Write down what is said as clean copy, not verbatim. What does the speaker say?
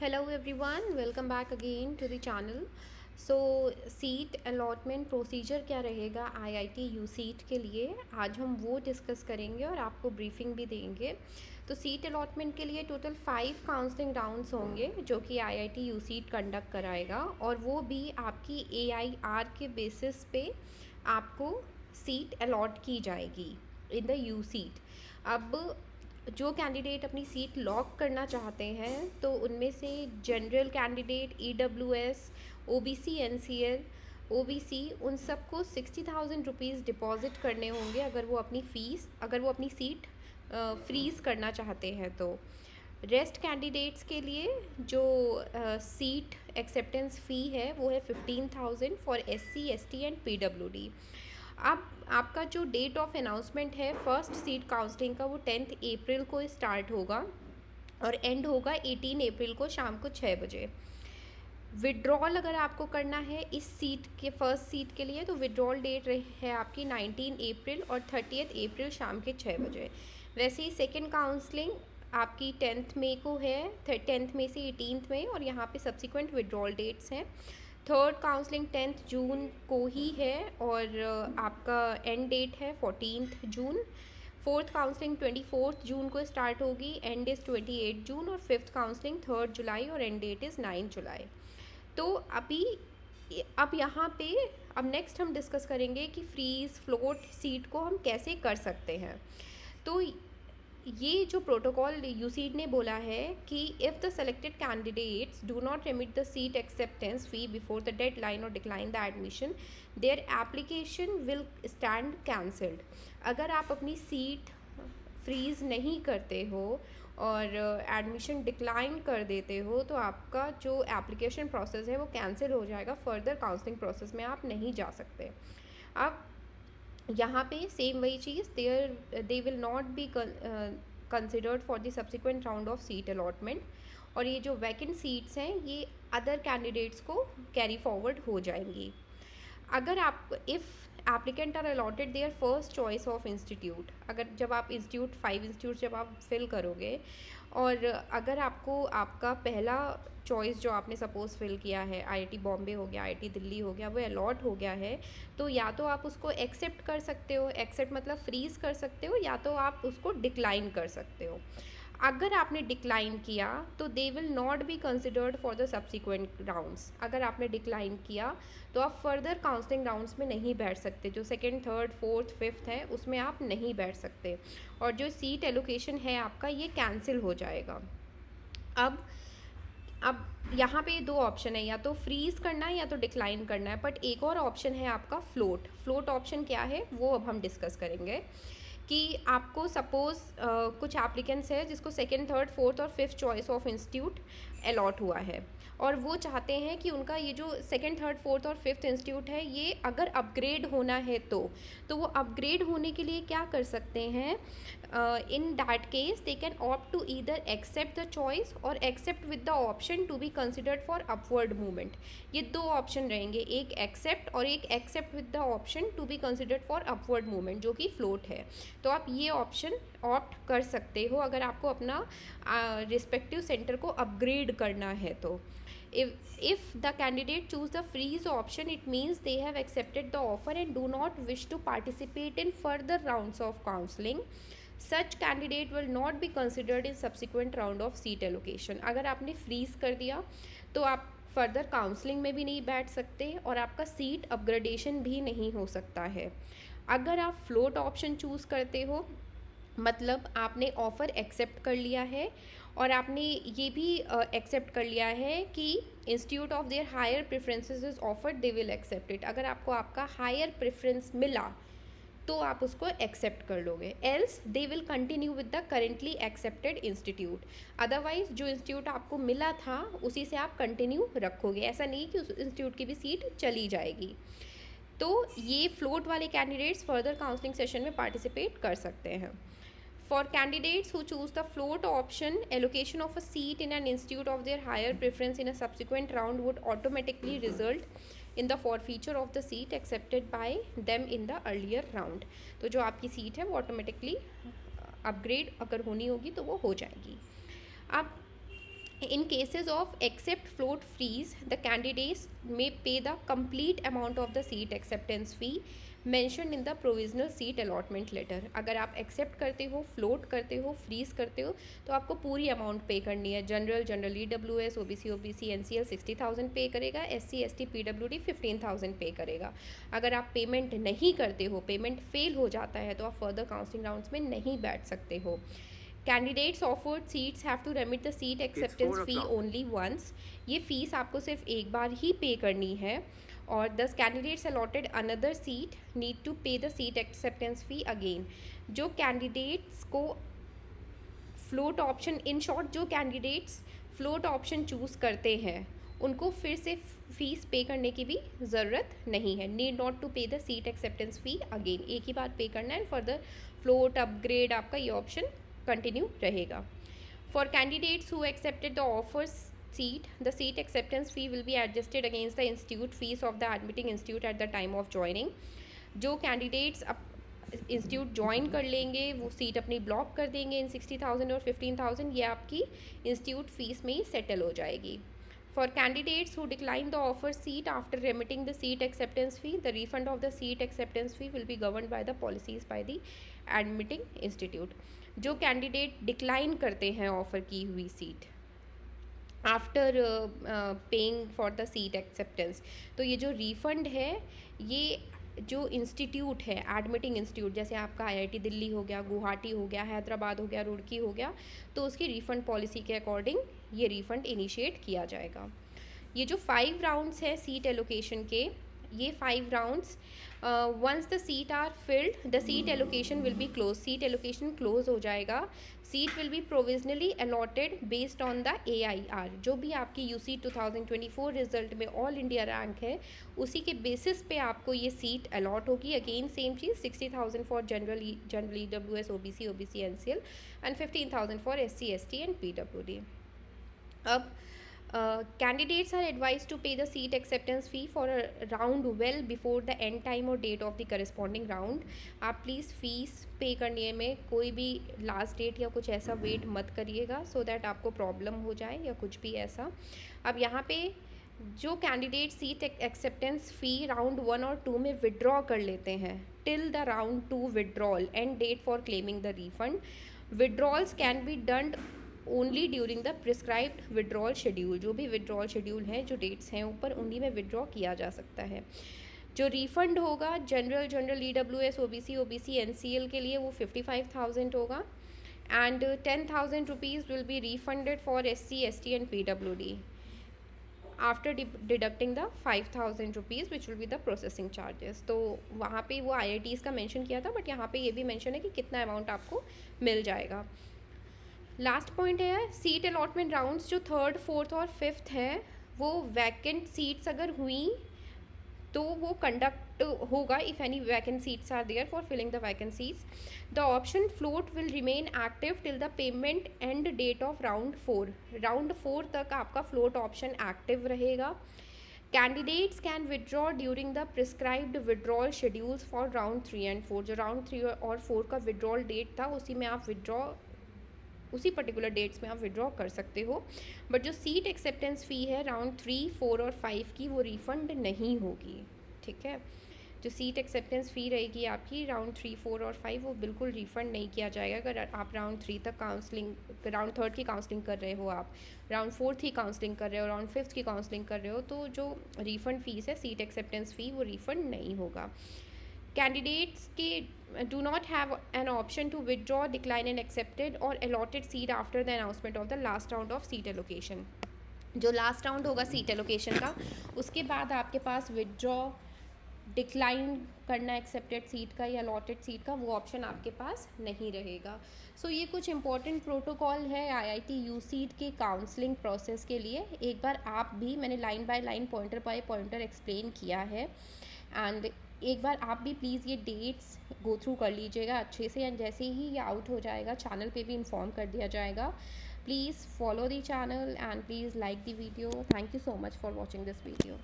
Hello everyone, welcome back again to the channel. So seat allotment procedure क्या रहेगा IIT यूसीट के लिए, आज हम वो डिस्कस करेंगे और आपको ब्रीफिंग भी देंगे। तो सीट अलॉटमेंट के लिए टोटल 5 काउंसलिंग राउंड्स होंगे जो कि आईआईटी यूसीट कंडक्ट कराएगा, और वो भी आपकी एआईआर के बेसिस पे आपको सीट अलॉट की जाएगी इन द यूसीट। अब जो कैंडिडेट अपनी सीट लॉक करना चाहते हैं तो उनमें से general candidate, EWS, OBC, NCL, OBC, उन सबको 60,000 रुपीज़ डिपॉजिट करने होंगे अगर वो अपनी सीट फ्रीज़ करना चाहते हैं। तो रेस्ट कैंडिडेट्स के लिए जो सीट एक्सेप्टेंस फ़ी है वो है 15,000 for SC, ST and PWD. अब आपका जो डेट ऑफ अनाउंसमेंट है फर्स्ट सीट काउंसलिंग का, वो 10 अप्रैल को स्टार्ट होगा और एंड होगा 18 अप्रैल को शाम को 6 बजे। विड्रॉल अगर आपको करना है इस सीट के फर्स्ट सीट के लिए तो विड्रॉल डेट है आपकी 19 अप्रैल और 30 अप्रैल शाम के 6 बजे। वैसे ही सेकेंड काउंसलिंग आपकी 10 मई को है, 10 मई से 18 मई, और यहाँ पे सब्सिक्वेंट विड्रॉल डेट्स हैं। थर्ड काउंसलिंग 10 जून को ही है और आपका एंड डेट है 14 जून। फोर्थ काउंसलिंग 24 जून को स्टार्ट होगी, एंड इज़ 28 जून, और फिफ्थ काउंसलिंग 3 जुलाई और एंड डेट इज़ 9 जुलाई। तो अब यहाँ पे अब नेक्स्ट हम डिस्कस करेंगे कि फ्रीज फ्लोट सीट को हम कैसे कर सकते हैं। तो ये जो प्रोटोकॉल यूसीड ने बोला है कि if the selected candidates do not remit the seat acceptance fee before the deadline और decline the admission, their application will stand cancelled. अगर आप अपनी सीट फ्रीज़ नहीं करते हो और एडमिशन डिक्लाइन कर देते हो तो आपका जो एप्लीकेशन प्रोसेस है वो कैंसिल हो जाएगा, फर्दर काउंसलिंग प्रोसेस में आप नहीं जा सकते। अब यहाँ पे सेम वही चीज़, they will not be considered for the subsequent round of seat allotment, और ये जो वैकेंट सीट्स हैं ये अदर कैंडिडेट्स को कैरी फॉरवर्ड हो जाएंगी। अगर आप if applicant are allotted their first choice of institute, अगर जब आप इंस्टीट्यूट 5 इंस्टीट्यूट जब आप फिल करोगे और अगर आपको आपका पहला चॉइस जो आपने सपोज़ फिल किया है आईआईटी बॉम्बे हो गया, आईआईटी दिल्ली हो गया, वो अलॉट हो गया है, तो या तो आप उसको एक्सेप्ट कर सकते हो, एक्सेप्ट मतलब फ्रीज़ कर सकते हो, या तो आप उसको डिक्लाइन कर सकते हो। अगर आपने डिक्लाइन किया तो दे will not be considered for the subsequent rounds. अगर आपने डिक्लाइन किया तो आप फर्दर काउंसलिंग राउंड्स में नहीं बैठ सकते, जो सेकेंड, थर्ड, फोर्थ, फिफ्थ है उसमें आप नहीं बैठ सकते, और जो सीट एलोकेशन है आपका ये कैंसिल हो जाएगा। अब यहाँ पे दो ऑप्शन है, या तो फ्रीज़ करना है या तो डिक्लाइन करना है, बट एक और ऑप्शन है आपका फ्लोट ऑप्शन क्या है वो अब हम डिस्कस करेंगे। कि आपको सपोज़ कुछ एप्लीकेंट्स है जिसको सेकेंड, थर्ड, फोर्थ और fifth choice of institute allot हुआ है, और वो चाहते हैं कि उनका ये जो सेकेंड, थर्ड, फोर्थ और फिफ्थ इंस्टीट्यूट है ये अगर अपग्रेड होना है तो वो अपग्रेड होने के लिए क्या कर सकते हैं, in that case they can opt to either accept the choice और accept with the option to be considered for upward movement. ये दो ऑप्शन रहेंगे, एक एक्सेप्ट और एक accept with the option to be considered for upward movement, जो कि float है। तो आप ये ऑप्शन ऑप्ट कर सकते हो अगर आपको अपना रिस्पेक्टिव सेंटर को अपग्रेड करना है। तो if the candidate choose the freeze option, it means they have accepted the offer and do not wish to participate in further rounds of counseling. Such candidate will not be considered in subsequent round of seat allocation. अगर आपने freeze कर दिया तो आप further counselling में भी नहीं बैठ सकते और आपका सीट अपग्रेडेशन भी नहीं हो सकता है। अगर आप फ्लोट ऑप्शन चूज़ करते हो, मतलब आपने ऑफ़र एक्सेप्ट कर लिया है और आपने ये भी एक्सेप्ट कर लिया है कि institute of their higher preferences is offered, they will accept it. अगर आपको आपका हायर प्रेफरेंस मिला तो आप उसको एक्सेप्ट कर लोगे, else they will continue with the currently accepted institute. Otherwise जो इंस्टीट्यूट आपको मिला था उसी से आप कंटिन्यू रखोगे, ऐसा नहीं कि उस इंस्टीट्यूट की भी सीट चली जाएगी। तो ये फ्लोट वाले कैंडिडेट्स फर्दर काउंसलिंग सेशन में पार्टिसिपेट कर सकते हैं। For candidates who choose the float option, allocation of a seat in an institute of their higher preference in a subsequent round would automatically result in the forfeiture of the seat accepted by them in the earlier round. तो जो आपकी seat है वो automatically upgrade अगर होनी होगी तो वो हो जाएगी। अब In cases of accept float freeze, the candidates may pay the complete amount of the seat acceptance fee mentioned in the provisional seat allotment letter. अगर आप एक्सेप्ट करते हो, फ्लोट करते हो, फ्रीज करते हो, तो आपको पूरी अमाउंट पे करनी है. जनरल EWS, OBC NCL 60,000 पे करेगा, SC ST PWD 15,000 पे करेगा. अगर आप पेमेंट नहीं करते हो, पेमेंट फेल हो जाता है, तो आप फर्दर काउंसलिंग राउंड्स में नहीं बैठ सकते हो. Candidates offered seats have to remit the seat acceptance fee only once. ये फीस आपको सिर्फ एक बार ही पे करनी है. और those candidates allotted another seat need to pay the seat acceptance fee again. जो कैंडिडेट्स को फ्लोट ऑप्शन, इन शॉर्ट जो कैंडिडेट्स फ्लोट ऑप्शन चूज़ करते हैं उनको फिर से फीस पे करने की भी ज़रूरत नहीं है. Need not to pay the seat acceptance fee again. एक ही बार पे करना है. फर्दर फ्लोट अपग्रेड आपका ये ऑप्शन कंटिन्यू रहेगा. For candidates who accepted the offers seat, the seat acceptance fee will be adjusted against the institute fees of the admitting institute at the time of joining. जो candidates institute join कर लेंगे वो seat अपनी block कर देंगे इन 60,000 और 15,000, ये आपकी इंस्टीट्यूट फीस में ही सेटल हो जाएगी. For candidates who decline the offer seat after remitting the seat acceptance fee, the refund of the seat acceptance fee will be govern by the policies by the admitting institute. जो candidate decline करते हैं offer की हुई seat after paying for the seat acceptance, तो ये जो refund है ये जो इंस्टीट्यूट है एडमिटिंग इंस्टीट्यूट, जैसे आपका IIT दिल्ली हो गया, गुवाहाटी हो गया, हैदराबाद हो गया, रुड़की हो गया, तो उसकी रिफ़ंड पॉलिसी के अकॉर्डिंग ये रिफ़ंड इनिशिएट किया जाएगा. ये जो 5 राउंड्स है सीट एलोकेशन के, ये 5 rounds once the seat are filled the seat allocation will be close. Seat allocation close हो जाएगा. Seat will be provisionally allotted based on the AIR. जो भी आपकी UC 2024 रिजल्ट में ऑल इंडिया रैंक है उसी के बेसिस पे आपको ये सीट अलॉट होगी. अगेन सेम चीज़, 60,000 for general EWS OBC NCL and 15,000 for SC ST and PWD. अब candidates are advised to pay the seat acceptance fee for a round well before the end time or date of the corresponding round. आप please fees पे करने में कोई भी last date या कुछ ऐसा वेट मत करिएगा सो दैट आपको प्रॉब्लम हो जाए या कुछ भी ऐसा. अब यहाँ पे जो candidate seat acceptance fee round 1 और 2 में विड्रॉ कर लेते हैं till the round 2 withdrawal end date for claiming the refund, withdrawals can be done only during the prescribed withdrawal schedule. जो भी विड्रॉल शेड्यूल हैं, जो डेट्स हैं ऊपर, उन्हीं में विड्रॉ किया जा सकता है. जो रिफ़ंड होगा जनरल EWS OBC NCL के लिए वो 55,000 होगा and 10,000 rupees will be refunded for SC ST and PWD after deducting the 5,000 rupees which will be the processing charges. तो वहाँ पे वो IITs का मेंशन किया था, बट यहाँ पे ये भी मेंशन है कि कितना अमाउंट आपको मिल जाएगा. लास्ट पॉइंट है सीट अलॉटमेंट राउंड्स. जो 3rd, 4th और 5th है वो वैकेंट सीट्स अगर हुई तो वो कंडक्ट होगा if any vacant seats are there for filling the vacancies. The option float will remain active till the payment end date of round 4. Round 4 तक आपका फ्लोट ऑप्शन एक्टिव रहेगा. Candidates can withdraw during the prescribed withdrawal schedules for round 3 and 4. जो round 3 और 4 का withdrawal date था उसी में आप उसी पर्टिकुलर डेट्स में आप विड्रॉ कर सकते हो. बट जो सीट एक्सेप्टेंस फ़ी है राउंड 3, 4 और 5 की वो रिफ़ंड नहीं होगी. ठीक है, जो सीट एक्सेप्टेंस फ़ी रहेगी आपकी राउंड 3, 4 और 5 वो बिल्कुल रिफ़ंड नहीं किया जाएगा. अगर आप राउंड 3 तक काउंसलिंग, राउंड 3rd की काउंसलिंग कर रहे हो, आप राउंड 4th की काउंसलिंग कर रहे हो, राउंड 5th की काउंसलिंग कर रहे हो, तो जो रिफ़ंड फ़ीस है सीट एक्सेप्टेंस फ़ी वो रिफ़ंड नहीं होगा. Candidates do not have an option to withdraw, decline and accepted or allotted seat after the announcement of the last round of seat allocation. जो लास्ट राउंड होगा seat allocation का उसके बाद आपके पास withdraw, decline करना accepted seat का या allotted seat का, वो ऑप्शन आपके पास नहीं रहेगा. सो ये कुछ इंपॉर्टेंट प्रोटोकॉल है IIT UCET के काउंसलिंग प्रोसेस के लिए. एक बार आप भी, मैंने line by line pointer by pointer explain किया है एंड एक बार आप भी प्लीज़ ये डेट्स गो थ्रू कर लीजिएगा अच्छे से. एंड जैसे ही ये आउट हो जाएगा चैनल पे भी इन्फॉर्म कर दिया जाएगा. Please follow the channel and please like the video. Thank you so much for watching this video.